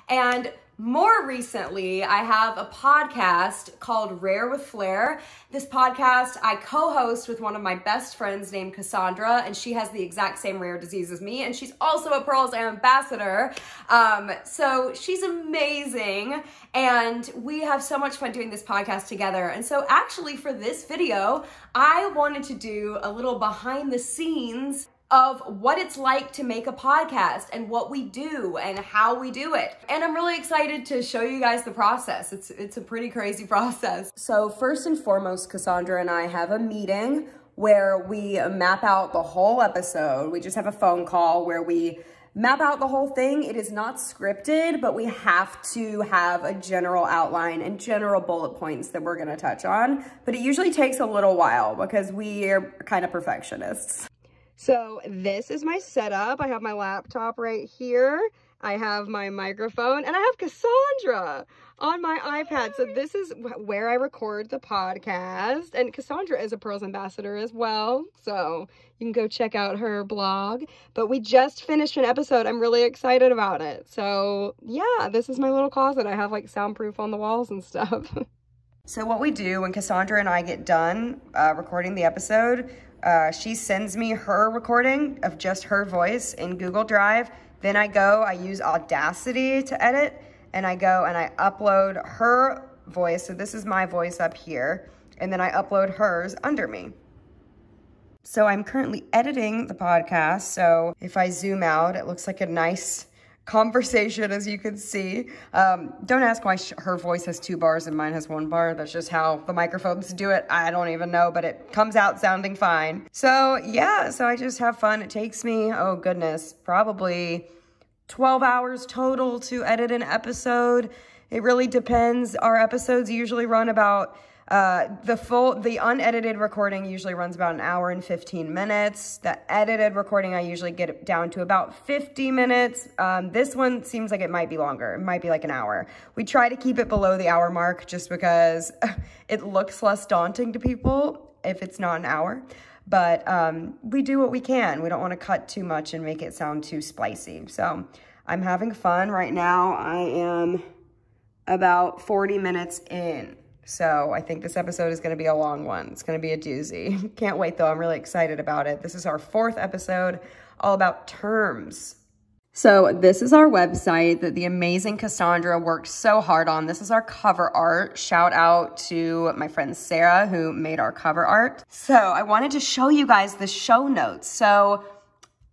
And more recently, I have a podcast called Rare with Flair. This podcast I co-host with one of my best friends named Cassandra, and she has the exact same rare disease as me, and she's also a Pearls ambassador. So she's amazing, and we have so much fun doing this podcast together. And so actually for this video, I wanted to do a little behind the scenes of what it's like to make a podcast and what we do and how we do it. And I'm really excited to show you guys the process. It's a pretty crazy process. So first and foremost, Cassandra and I have a meeting where we map out the whole episode. We just have a phone call where we map out the whole thing. It is not scripted, but we have to have a general outline and general bullet points that we're gonna touch on. But it usually takes a little while because we are kind of perfectionists. So this is my setup. I have my laptop right here. I have my microphone and I have Cassandra on my iPad. So this is where I record the podcast. And Cassandra is a Pearls ambassador as well. So you can go check out her blog. But we just finished an episode. I'm really excited about it. So yeah, this is my little closet. I have like soundproof on the walls and stuff. So what we do when Cassandra and I get done recording the episode, she sends me her recording of just her voice in Google Drive. Then I use Audacity to edit, and I go and I upload her voice. So this is my voice up here, and then I upload hers under me. So I'm currently editing the podcast. So if I zoom out, it looks like a nice conversation, as you can see. Don't ask why her voice has 2 bars and mine has 1 bar. That's just how the microphones do it. I don't even know, but it comes out sounding fine. So yeah, so I just have fun. It takes me, oh goodness, probably 12 hours total to edit an episode. It really depends. Our episodes usually run about the unedited recording usually runs about 1 hour and 15 minutes. The edited recording, I usually get it down to about 50 minutes. This one seems like it might be longer. It might be like 1 hour. We try to keep it below the hour mark just because it looks less daunting to people if it's not 1 hour. But we do what we can. We don't want to cut too much and make it sound too spicy. So I'm having fun right now. I am about 40 minutes in. So I think this episode is going to be a long one. It's going to be a doozy. Can't wait though. I'm really excited about it. This is our 4th episode, all about terms. So this is our website that the amazing Cassandra worked so hard on. This is our cover art. Shout out to my friend Sarah who made our cover art. So I wanted to show you guys the show notes. So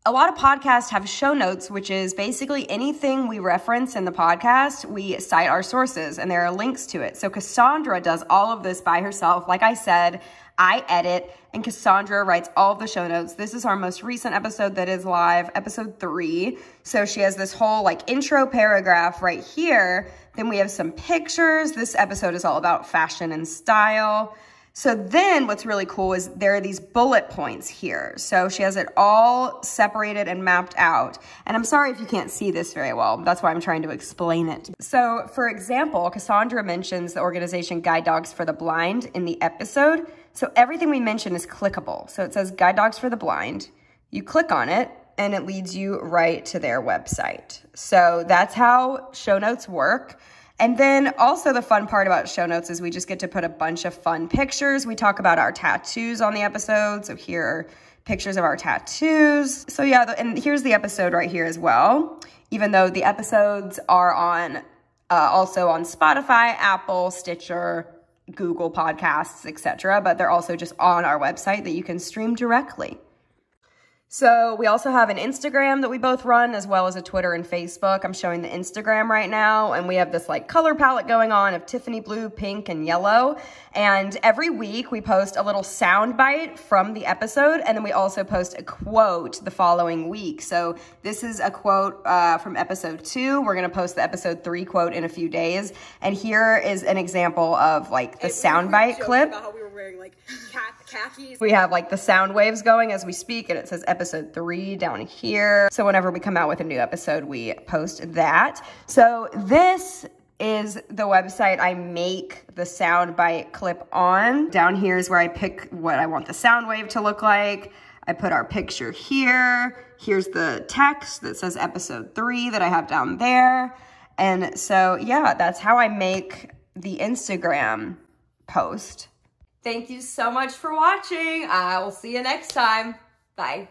a lot of podcasts have show notes, which is basically anything we reference in the podcast, we cite our sources and there are links to it. So Cassandra does all of this by herself. Like I said, I edit and Cassandra writes all of the show notes. This is our most recent episode that is live, episode 3. So she has this whole like intro paragraph right here. Then we have some pictures. This episode is all about fashion and style. So then what's really cool is there are these bullet points here. So she has it all separated and mapped out. And I'm sorry if you can't see this very well. That's why I'm trying to explain it. So for example, Cassandra mentions the organization Guide Dogs for the Blind in the episode. So everything we mention is clickable. So it says Guide Dogs for the Blind. You click on it and it leads you right to their website. So that's how show notes work. And then also the fun part about show notes is we just get to put a bunch of fun pictures. We talk about our tattoos on the episode. So here are pictures of our tattoos. So yeah, and here's the episode right here as well. Even though the episodes are on also on Spotify, Apple, Stitcher, Google Podcasts, etc. But they're also just on our website that you can stream directly. So we also have an Instagram that we both run, as well as a Twitter and Facebook. I'm showing the Instagram right now, and we have this like color palette going on of Tiffany blue, pink, and yellow. And every week we post a little sound bite from the episode, and then we also post a quote the following week. So this is a quote from episode 2. We're gonna post the episode 3 quote in a few days. And here is an example of like the sound bite clip. About how we were wearing like khakis. We have like the sound waves going as we speak, and it says episode 3 down here. So whenever we come out with a new episode, we post that. So this is the website I make the soundbite clip on. Down here is where I pick what I want the sound wave to look like. I put our picture here. Here's the text that says episode 3 that I have down there. And so, yeah, that's how I make the Instagram post. Thank you so much for watching. I will see you next time. Bye.